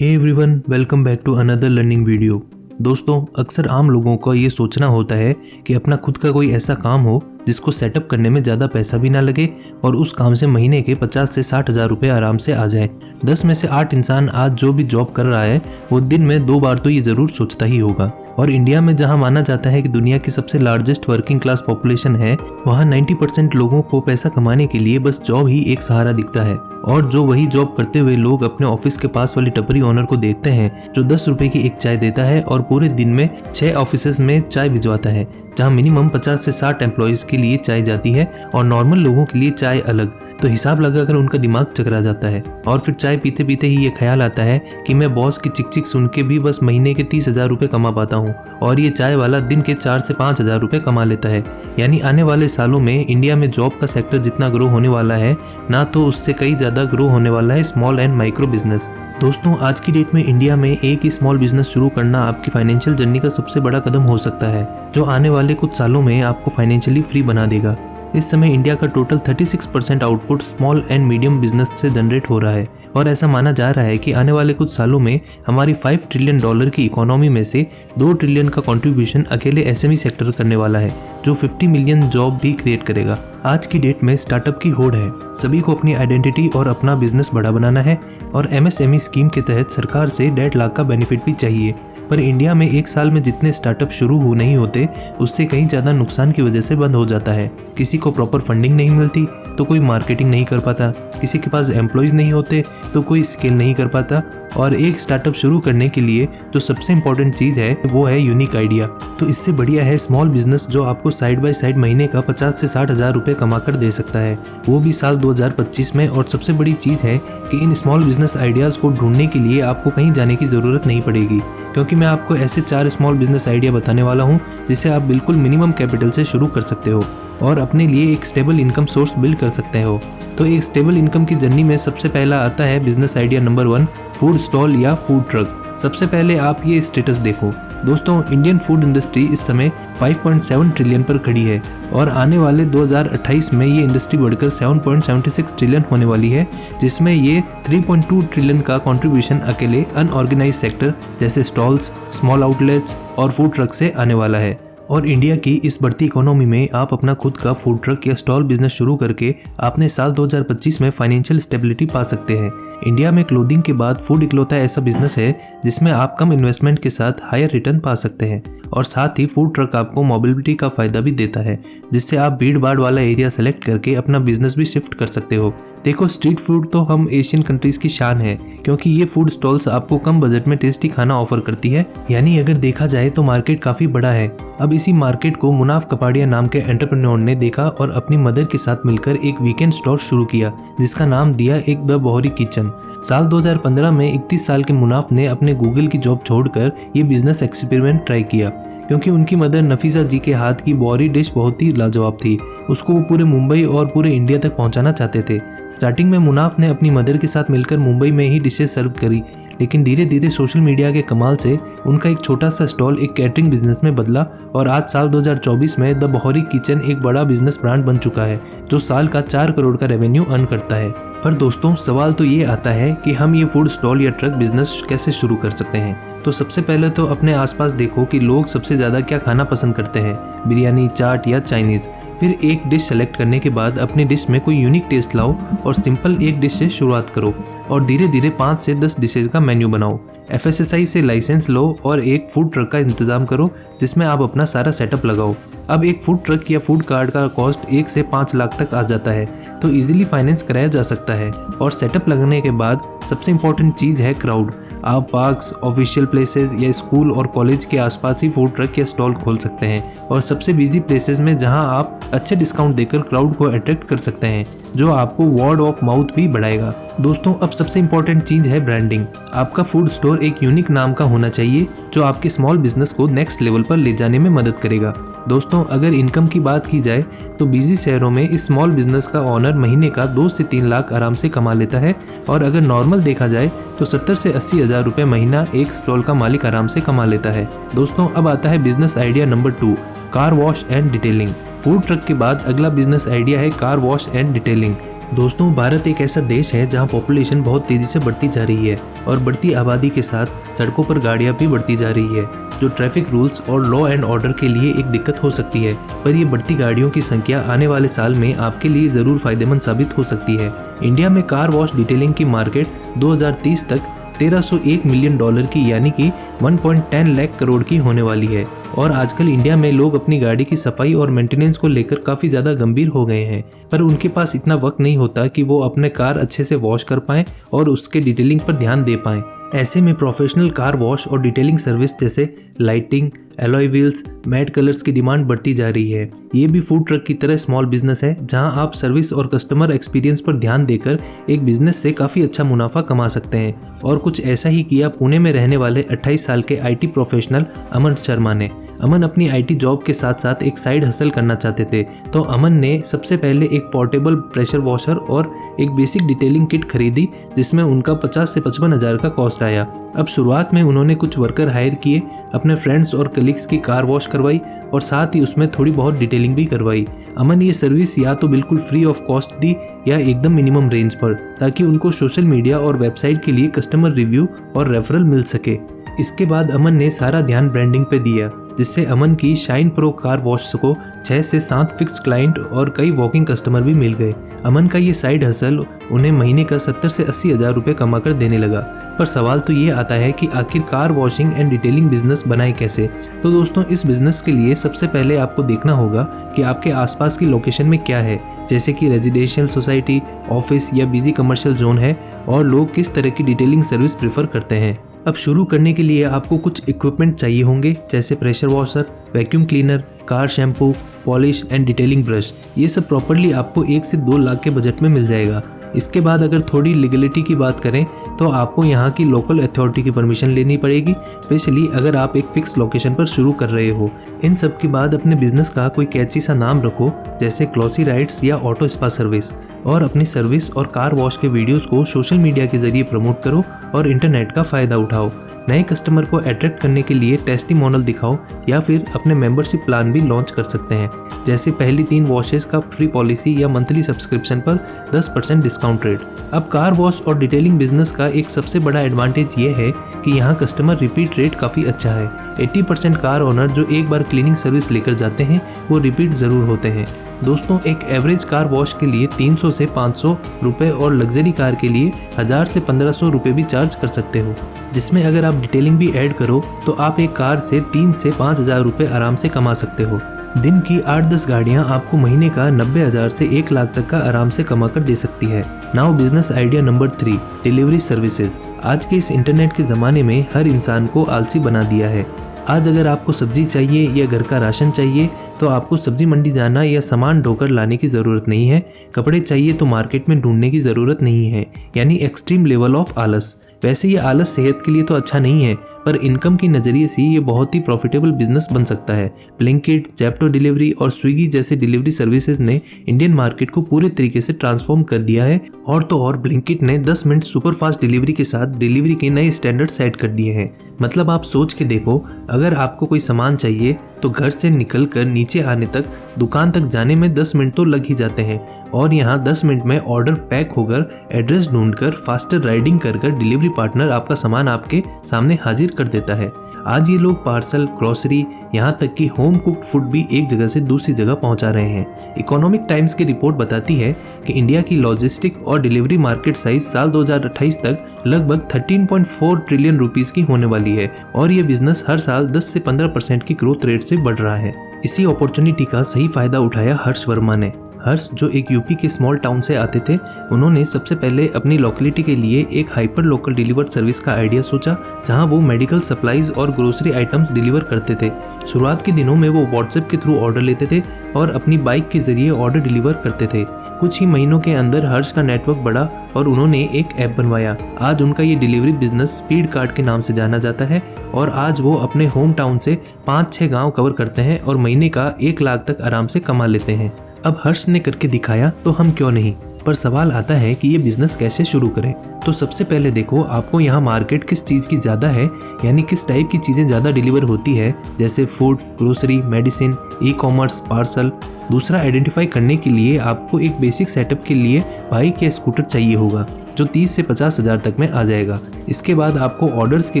Hey everyone, welcome back to another learning video. दोस्तों, अक्सर आम लोगों का ये सोचना होता है कि अपना खुद का कोई ऐसा काम हो जिसको सेटअप करने में ज़्यादा पैसा भी ना लगे और उस काम से महीने के 50 से 60 हज़ार रुपये आराम से आ जाए। 10 में से 8 इंसान आज जो भी जॉब कर रहा है वो दिन में 2 बार तो ये ज़रूर सोचता ही होगा। और इंडिया में जहां माना जाता है कि दुनिया की सबसे लार्जेस्ट वर्किंग क्लास पॉपुलेशन है, वहां 90% लोगों को पैसा कमाने के लिए बस जॉब ही एक सहारा दिखता है। और जो वही जॉब करते हुए लोग अपने ऑफिस के पास वाली टपरी ओनर को देखते हैं जो 10 रुपए की एक चाय देता है और पूरे दिन में 6 ऑफिसेज में चाय भिजवाता है, जहां मिनिमम 50 से 60 एम्प्लॉयज के लिए चाय जाती है और नॉर्मल लोगों के लिए चाय अलग। तो हिसाब लगाकर उनका दिमाग चकरा जाता है और फिर चाय पीते पीते ही ये ख्याल आता है कि मैं बॉस की चिक चिक सुन के भी बस महीने के 30 हज़ार रुपये कमा पाता हूँ और ये चाय वाला दिन के 4 से 5 हज़ार रुपये कमा लेता है। यानी आने वाले सालों में इंडिया में जॉब का सेक्टर जितना ग्रो होने वाला है ना, तो उससे कई ज़्यादा ग्रो होने वाला है स्मॉल एंड माइक्रो बिजनेस। दोस्तों, आज की डेट में इंडिया में एक ही स्मॉल बिजनेस शुरू करना आपकी फाइनेंशियल जर्नी का सबसे बड़ा कदम हो सकता है, जो आने वाले कुछ सालों में आपको फाइनेंशियली फ्री बना देगा। इस समय इंडिया का total 36% output small and medium business से जनरेट हो रहा है और ऐसा माना जा रहा है कि आने वाले कुछ सालों में हमारी $5 ट्रिलियन की इकोनॉमी में से $2 ट्रिलियन का कंट्रीब्यूशन अकेले एसएमई सेक्टर करने वाला है, जो 50 मिलियन जॉब भी क्रिएट करेगा। आज की डेट में स्टार्टअप की होड़ है, सभी को अपनी आइडेंटिटी और अपना बिजनेस बड़ा बनाना है और एमएसएमई स्कीम के तहत सरकार से 1.5 लाख का बेनिफिट भी चाहिए। पर इंडिया में एक साल में जितने स्टार्टअप शुरू हो नहीं होते, उससे कहीं ज़्यादा नुकसान की वजह से बंद हो जाता है। किसी को प्रॉपर फंडिंग नहीं मिलती तो कोई मार्केटिंग नहीं कर पाता, किसी के पास एम्प्लॉयज़ नहीं होते तो कोई स्केल नहीं कर पाता। और एक स्टार्टअप शुरू करने के लिए जो सबसे इम्पोर्टेंट चीज़ है वो है यूनिक आइडिया। तो इससे बढ़िया है स्मॉल बिजनेस जो आपको साइड बाय साइड महीने का 50 से 60 हज़ार रुपये कमा कर दे सकता है, वो भी साल 2025 में। और सबसे बड़ी चीज़ है कि इन स्मॉल बिजनेस आइडियाज़ को ढूंढने के लिए आपको कहीं जाने की ज़रूरत नहीं पड़ेगी, क्योंकि मैं आपको ऐसे 4 स्मॉल बिजनेस आइडिया बताने वाला हूँ जिसे आप बिल्कुल मिनिमम कैपिटल से शुरू कर सकते हो और अपने लिए एक स्टेबल इनकम सोर्स बिल्ड कर सकते हो। तो एक स्टेबल इनकम की जर्नी में सबसे पहला आता है business idea number 1, food stall या फूड ट्रक। सबसे पहले आप ये स्टेटस देखो दोस्तों, इंडियन फूड इंडस्ट्री इस समय 5.7 ट्रिलियन पर खड़ी है और आने वाले 2028 में ये इंडस्ट्री बढ़कर 7.76 ट्रिलियन होने वाली है, जिसमें ये 3.2 ट्रिलियन का कंट्रीब्यूशन अकेले अनऑर्गेनाइज सेक्टर जैसे स्टॉल्स, स्मॉल आउटलेट्स और फूड ट्रक से आने वाला है। और इंडिया की इस बढ़ती इकोनॉमी में आप अपना खुद का फूड ट्रक या स्टॉल बिजनेस शुरू करके आपने साल 2025 में फाइनेंशियल स्टेबिलिटी पा सकते हैं। इंडिया में क्लोथिंग के बाद फूड इकलौता ऐसा बिजनेस है जिसमें आप कम इन्वेस्टमेंट के साथ हायर रिटर्न पा सकते हैं और साथ ही फूड ट्रक आपको मोबिलिटी का फायदा भी देता है, जिससे आप भीड़ भाड़ वाला एरिया सेलेक्ट करके अपना बिजनेस भी शिफ्ट कर सकते हो। देखो, स्ट्रीट फूड तो हम एशियन कंट्रीज की शान है, क्योंकि ये फूड स्टॉल्स आपको कम बजट में टेस्टी खाना ऑफर करती है। यानी अगर देखा जाए तो मार्केट काफी बड़ा है। अब इसी मार्केट को मुनाफ कपाड़िया नाम के एंटरप्रेन्योर ने देखा और अपनी मदर के साथ मिलकर एक वीकेंड स्टोर शुरू किया, जिसका नाम दिया एक द बहोरी किचन। साल 2015 में 31 साल के मुनाफ ने अपने गूगल की जॉब छोड़कर ये बिजनेस एक्सपेरिमेंट ट्राई किया, क्योंकि उनकी मदर नफीसा जी के हाथ की बॉरी डिश बहुत ही लाजवाब थी। उसको वो पूरे मुंबई और पूरे इंडिया तक पहुंचाना चाहते थे। स्टार्टिंग में मुनाफ ने अपनी मदर के साथ मिलकर मुंबई में ही डिशेस सर्व करी, लेकिन धीरे धीरे सोशल मीडिया के कमाल से उनका एक छोटा सा स्टॉल एक कैटरिंग बिजनेस में बदला और आज साल 2024 में द बहोरी किचन एक बड़ा बिजनेस ब्रांड बन चुका है, जो साल का 4 करोड़ का रेवेन्यू अर्न करता है। पर दोस्तों, सवाल तो ये आता है कि हम ये फूड स्टॉल या ट्रक बिजनेस कैसे शुरू कर सकते हैं। तो सबसे पहले तो अपने आसपास देखो कि लोग सबसे ज़्यादा क्या खाना पसंद करते हैं, बिरयानी, चाट या चाइनीज़। फिर एक डिश सेलेक्ट करने के बाद अपनी डिश में कोई यूनिक टेस्ट लाओ और सिंपल एक डिश से शुरुआत करो और धीरे धीरे 5 से 10 डिशेज का मेन्यू बनाओ। FSSAI से लाइसेंस लो और एक फूड ट्रक का इंतजाम करो जिसमें आप अपना सारा सेटअप लगाओ। अब एक फूड ट्रक या फूड कार्ट का कॉस्ट 1 से 5 लाख तक आ जाता है, तो इजीली फाइनेंस कराया जा सकता है। और सेटअप लगने के बाद सबसे इम्पोर्टेंट चीज़ है क्राउड। आप पार्क्स, ऑफिशियल प्लेसेस या स्कूल और कॉलेज के आसपास ही फूड ट्रक या स्टॉल खोल सकते हैं और सबसे बिजी प्लेसेस में जहां आप अच्छे डिस्काउंट देकर क्राउड को अट्रैक्ट कर सकते हैं, जो आपको वर्ड ऑफ माउथ भी बढ़ाएगा। दोस्तों, अब सबसे इम्पोर्टेंट चीज़ है ब्रांडिंग। आपका फूड स्टोर एक यूनिक नाम का होना चाहिए जो आपके स्मॉल बिजनेस को नेक्स्ट लेवल पर ले जाने में मदद करेगा। दोस्तों, अगर इनकम की बात की जाए तो बिजी शहरों में इस स्मॉल बिजनेस का ओनर महीने का 2 से 3 लाख आराम से कमा लेता है और अगर नॉर्मल देखा जाए तो 70 से 80 हज़ार रुपये महीना एक स्टॉल का मालिक आराम से कमा लेता है। दोस्तों, अब आता है business idea number 2, car wash and detailing. Food truck के बाद अगला बिजनेस आइडिया है कार वॉश एंड डिटेलिंग। दोस्तों, भारत एक ऐसा देश है जहां पॉपुलेशन बहुत तेजी से बढ़ती जा रही है और बढ़ती आबादी के साथ सड़कों पर गाड़ियां भी बढ़ती जा रही है, जो ट्रैफिक रूल्स और लॉ एंड ऑर्डर के लिए एक दिक्कत हो सकती है। पर ये बढ़ती गाड़ियों की संख्या आने वाले साल में आपके लिए ज़रूर फायदेमंद साबित हो सकती है। इंडिया में कार वॉश डिटेलिंग की मार्केट 2030 तक $1301 मिलियन की यानी कि 1.10 लाख करोड़ की होने वाली है। और आजकल इंडिया में लोग अपनी गाड़ी की सफाई और मेंटेनेंस को लेकर काफ़ी ज़्यादा गंभीर हो गए हैं, पर उनके पास इतना वक्त नहीं होता कि वो अपने कार अच्छे से वॉश कर पाएं और उसके डिटेलिंग पर ध्यान दे पाएं। ऐसे में प्रोफेशनल कार वॉश और डिटेलिंग सर्विस जैसे lighting, alloy wheels, matte colours की डिमांड बढ़ती जा रही है। ये भी फूड ट्रक की तरह स्मॉल बिजनेस है, जहां आप सर्विस और कस्टमर एक्सपीरियंस पर ध्यान देकर एक बिजनेस से काफ़ी अच्छा मुनाफा कमा सकते हैं। और कुछ ऐसा ही किया पुणे में रहने वाले 28 साल के IT प्रोफेशनल अमन शर्मा ने। अमन अपनी IT जॉब के साथ साथ एक साइड हसल करना चाहते थे, तो अमन ने सबसे पहले एक पोर्टेबल प्रेशर वॉशर और एक बेसिक डिटेलिंग किट खरीदी, जिसमें उनका 50 से 55 हज़ार का कॉस्ट आया। अब शुरुआत में उन्होंने कुछ वर्कर हायर किए, अपने फ्रेंड्स और कलीग्स की कार वॉश करवाई और साथ ही उसमें थोड़ी बहुत डिटेलिंग भी करवाई। अमन ये सर्विस या तो बिल्कुल फ्री ऑफ कॉस्ट दी या एकदम मिनिमम रेंज पर, ताकि उनको सोशल मीडिया और वेबसाइट के लिए कस्टमर रिव्यू और रेफरल मिल सके। इसके बाद अमन ने सारा ध्यान ब्रांडिंग पे दिया, जिससे अमन की शाइन प्रो कार वॉश को 6 से 7 फिक्स क्लाइंट और कई वॉकिंग कस्टमर भी मिल गए। अमन का ये साइड हसल उन्हें महीने का 70 से 80 हज़ार रुपये कमा कर देने लगा। पर सवाल तो ये आता है कि आखिर car washing and detailing business बनाए कैसे। तो दोस्तों, इस बिजनेस के लिए सबसे पहले आपको देखना होगा कि आपके आसपास की लोकेशन में क्या है, जैसे कि रेजिडेंशियल सोसाइटी, ऑफिस या बिजी कमर्शियल जोन है, और लोग किस तरह की डिटेलिंग सर्विस प्रेफर करते हैं। अब शुरू करने के लिए आपको कुछ इक्विपमेंट चाहिए होंगे, जैसे pressure washer, vacuum cleaner, car shampoo, polish and detailing brush. ये सब प्रॉपर्ली आपको 1 से 2 लाख के बजट में मिल जाएगा। इसके बाद अगर थोड़ी लीगलिटी की बात करें तो आपको यहाँ की लोकल अथॉरिटी की परमिशन लेनी पड़ेगी, स्पेशली अगर आप एक फिक्स लोकेशन पर शुरू कर रहे हो। इन सब के बाद अपने बिजनेस का कोई कैची सा नाम रखो, जैसे ग्लॉसी राइड्स या ऑटो स्पा सर्विस, और अपनी सर्विस और कार वॉश के वीडियोस को सोशल मीडिया के जरिए प्रमोट करो और इंटरनेट का फ़ायदा उठाओ। नए कस्टमर को अट्रैक्ट करने के लिए टेस्टिमोनियल दिखाओ या फिर अपने मेंबरशिप प्लान भी लॉन्च कर सकते हैं, जैसे पहली 3 वॉशेस का फ्री पॉलिसी या मंथली सब्सक्रिप्शन पर 10% डिस्काउंट रेट। अब कार वॉश और डिटेलिंग बिजनेस का एक सबसे बड़ा एडवांटेज ये है कि यहाँ कस्टमर रिपीट रेट काफ़ी अच्छा है। 80% कार ओनर जो एक बार क्लीनिंग सर्विस लेकर जाते हैं वो रिपीट ज़रूर होते हैं। दोस्तों, एक एवरेज कार वॉश के लिए 300 से 500 रुपये और लग्जरी कार के लिए 1000 से 1500 रुपये भी चार्ज कर सकते हो, जिसमें अगर आप डिटेलिंग भी ऐड करो तो आप एक कार से 3 से 5 हज़ार रुपये आराम से कमा सकते हो। दिन की 8-10 गाड़ियाँ आपको महीने का 90 हज़ार से 1 लाख तक का आराम से कमा कर दे सकती है। Now business idea number 3, delivery services. आज के इस इंटरनेट के ज़माने में हर इंसान को आलसी बना दिया है। आज अगर आपको सब्जी चाहिए या घर का राशन चाहिए तो आपको सब्जी मंडी जाना या सामान ढोकर लाने की ज़रूरत नहीं है। कपड़े चाहिए तो मार्केट में ढूंढने की ज़रूरत नहीं है, यानी एक्सट्रीम लेवल ऑफ आलस। वैसे ये आलस सेहत के लिए तो अच्छा नहीं है, पर इनकम के नज़रिए से ये बहुत ही प्रॉफिटेबल बिजनेस बन सकता है। ब्लिंकिट, जेप्टो डिलीवरी और स्विगी जैसे डिलीवरी सर्विसेज ने इंडियन मार्केट को पूरे तरीके से ट्रांसफॉर्म कर दिया है। और तो और ब्लिंकिट ने 10 मिनट सुपरफास्ट डिलीवरी के साथ डिलीवरी के नए स्टैंडर्ड सेट कर दिए हैं। मतलब आप सोच के देखो, अगर आपको कोई सामान चाहिए तो घर से निकल कर नीचे आने तक, दुकान तक जाने में 10 मिनट तो लग ही जाते हैं, और यहाँ 10 मिनट में ऑर्डर पैक होकर, एड्रेस ढूंढकर, फास्टर राइडिंग कर डिलीवरी पार्टनर आपका सामान आपके सामने हाजिर कर देता है। आज ये लोग पार्सल, ग्रोसरी, यहाँ तक कि होम कुक्ड फूड भी एक जगह से दूसरी जगह पहुँचा रहे हैं। इकोनॉमिक टाइम्स की रिपोर्ट बताती है कि इंडिया की लॉजिस्टिक और डिलीवरी मार्केट साइज साल 2028 तक लगभग 13.4 ट्रिलियन रुपीस की होने वाली है, और ये बिजनेस हर साल 10 से 15% की ग्रोथ रेट से बढ़ रहा है। इसी अपॉर्चुनिटी का सही फायदा उठाया हर्ष वर्मा ने। हर्ष, जो एक यूपी के स्मॉल टाउन से आते थे, उन्होंने सबसे पहले अपनी लोकेलिटी के लिए एक हाइपर लोकल डिलीवर्ड सर्विस का आइडिया सोचा, जहां वो मेडिकल सप्लाईज और ग्रोसरी आइटम्स डिलीवर करते थे। शुरुआत के दिनों में वो व्हाट्सएप के थ्रू ऑर्डर लेते थे और अपनी बाइक के जरिए ऑर्डर डिलीवर करते थे। कुछ ही महीनों के अंदर हर्ष का नेटवर्क बढ़ा और उन्होंने एक ऐप बनवाया। आज उनका ये डिलीवरी बिजनेस स्पीड कार्ट के नाम से जाना जाता है, और आज वो अपने होम टाउन से 5-6 गाँव कवर करते हैं और महीने का 1 लाख तक आराम से कमा लेते हैं। अब हर्ष ने करके दिखाया तो हम क्यों नहीं। पर सवाल आता है कि ये बिजनेस कैसे शुरू करें। तो सबसे पहले देखो आपको यहाँ मार्केट किस चीज़ की ज़्यादा है, यानी किस टाइप की चीज़ें ज़्यादा डिलीवर होती है, जैसे food, grocery, medicine, e commerce, parcel. दूसरा, आइडेंटिफाई करने के लिए आपको एक बेसिक सेटअप के लिए बाइक या स्कूटर चाहिए होगा जो 30 से 50 हज़ार तक में आ जाएगा। इसके बाद आपको ऑर्डर्स के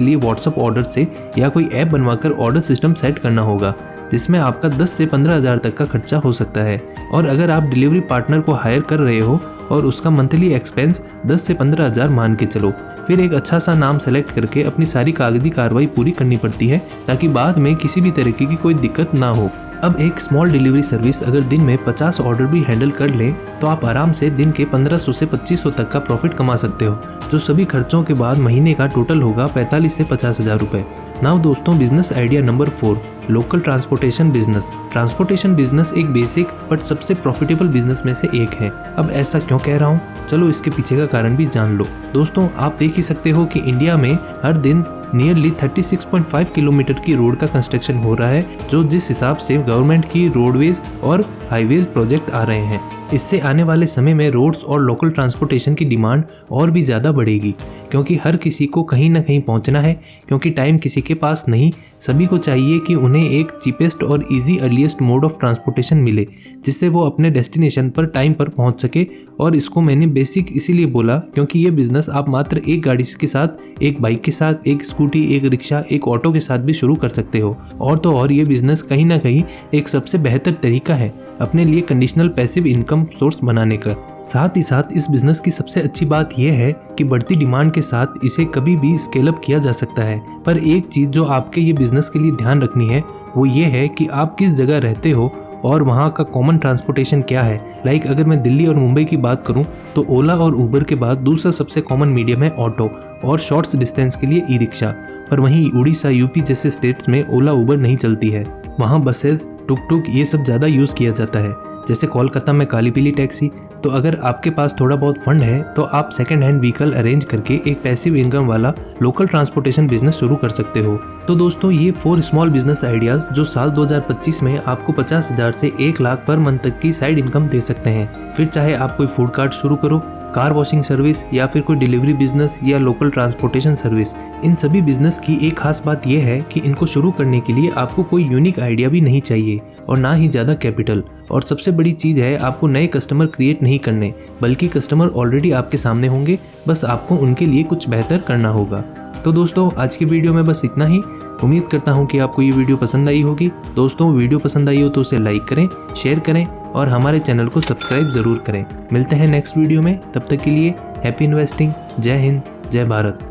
लिए व्हाट्सएप ऑर्डर से या कोई ऐप बनवाकर ऑर्डर सिस्टम सेट करना होगा जिसमें आपका 10 से 15 हज़ार तक का खर्चा हो सकता है। और अगर आप डिलीवरी पार्टनर को हायर कर रहे हो और उसका मंथली एक्सपेंस 10 से 15 हज़ार मान के चलो, फिर एक अच्छा सा नाम सेलेक्ट करके अपनी सारी कागजी कार्रवाई पूरी करनी पड़ती है ताकि बाद में किसी भी तरीके की कोई दिक्कत ना हो। अब एक स्मॉल डिलीवरी सर्विस अगर दिन में 50 ऑर्डर भी हैंडल कर ले तो आप आराम से दिन के 1500 से 2500 तक का प्रॉफिट कमा सकते हो, जो सभी खर्चों के बाद महीने का टोटल होगा 45 से 50 हज़ार रुपए। नाउ दोस्तों, business idea number 4, local transportation business. Transportation business एक बेसिक बट सबसे प्रॉफिटेबल बिजनेस में से एक है। अब ऐसा क्यों कह रहा हूँ, चलो इसके पीछे का कारण भी जान लो। दोस्तों, आप देख ही सकते हो कि इंडिया में हर दिन नियरली 36.5 किलोमीटर की रोड का कंस्ट्रक्शन हो रहा है, जो जिस हिसाब से गवर्नमेंट की रोडवेज और हाईवेज प्रोजेक्ट आ रहे हैं, इससे आने वाले समय में रोड्स और लोकल ट्रांसपोर्टेशन की डिमांड और भी ज़्यादा बढ़ेगी, क्योंकि हर किसी को कहीं ना कहीं पहुंचना है, क्योंकि टाइम किसी के पास नहीं। सभी को चाहिए कि उन्हें एक चीपेस्ट और easy earliest mode of transportation मिले जिससे वो अपने डेस्टिनेशन पर टाइम पर पहुंच सके। और इसको मैंने बेसिक इसीलिए बोला क्योंकि ये बिजनेस आप मात्र एक गाड़ी के साथ, एक बाइक के साथ, एक स्कूटी, एक रिक्शा, एक ऑटो के साथ भी शुरू कर सकते हो। और तो और ये बिजनेस कहीं ना कहीं एक सबसे बेहतर तरीका है अपने लिए कंडीशनल पैसिव इनकम सोर्स बनाने का। साथ ही साथ इस बिजनेस की सबसे अच्छी बात यह है कि बढ़ती डिमांड के साथ इसे कभी भी स्केल अप किया जा सकता है। पर एक चीज़ जो आपके ये बिजनेस के लिए ध्यान रखनी है वो ये है कि आप किस जगह रहते हो और वहाँ का कॉमन ट्रांसपोर्टेशन क्या है। लाइक अगर मैं दिल्ली और मुंबई की बात करूँ तो ओला और उबर के बाद दूसरा सबसे कॉमन मीडियम है ऑटो और शॉर्ट्स डिस्टेंस के लिए ई रिक्शा। पर वहीं उड़ीसा, यूपी जैसे स्टेट्स में ओला उबर नहीं चलती है, वहाँ बसेज, टुक टुक ये सब ज़्यादा यूज़ किया जाता है। जैसे कोलकाता में काली पीली टैक्सी। तो अगर आपके पास थोड़ा बहुत फंड है तो आप सेकंड हैंड व्हीकल अरेंज करके एक पैसिव इनकम वाला लोकल ट्रांसपोर्टेशन बिजनेस शुरू कर सकते हो। तो दोस्तों, ये 4 स्मॉल बिजनेस आइडियाज जो साल 2025 में आपको 50 हज़ार से 1 लाख पर मंथ तक की साइड इनकम दे सकते हैं। फिर चाहे आप कोई फूड कार्ट शुरू करो, कार वॉशिंग सर्विस या फिर कोई डिलीवरी बिजनेस या लोकल ट्रांसपोर्टेशन सर्विस। इन सभी बिजनेस की एक खास बात यह है कि इनको शुरू करने के लिए आपको कोई यूनिक आइडिया भी नहीं चाहिए और ना ही ज़्यादा कैपिटल। और सबसे बड़ी चीज़ है, आपको नए कस्टमर क्रिएट नहीं करने, बल्कि कस्टमर ऑलरेडी आपके सामने होंगे, बस आपको उनके लिए कुछ बेहतर करना होगा। तो दोस्तों, आज की वीडियो में बस इतना ही। उम्मीद करता हूँ कि आपको ये वीडियो पसंद आई होगी। दोस्तों, वीडियो पसंद आई हो तो उसे लाइक करें, शेयर करें और हमारे चैनल को सब्सक्राइब ज़रूर करें। मिलते हैं नेक्स्ट वीडियो में, तब तक के लिए हैप्पी इन्वेस्टिंग। जय हिंद, जय भारत।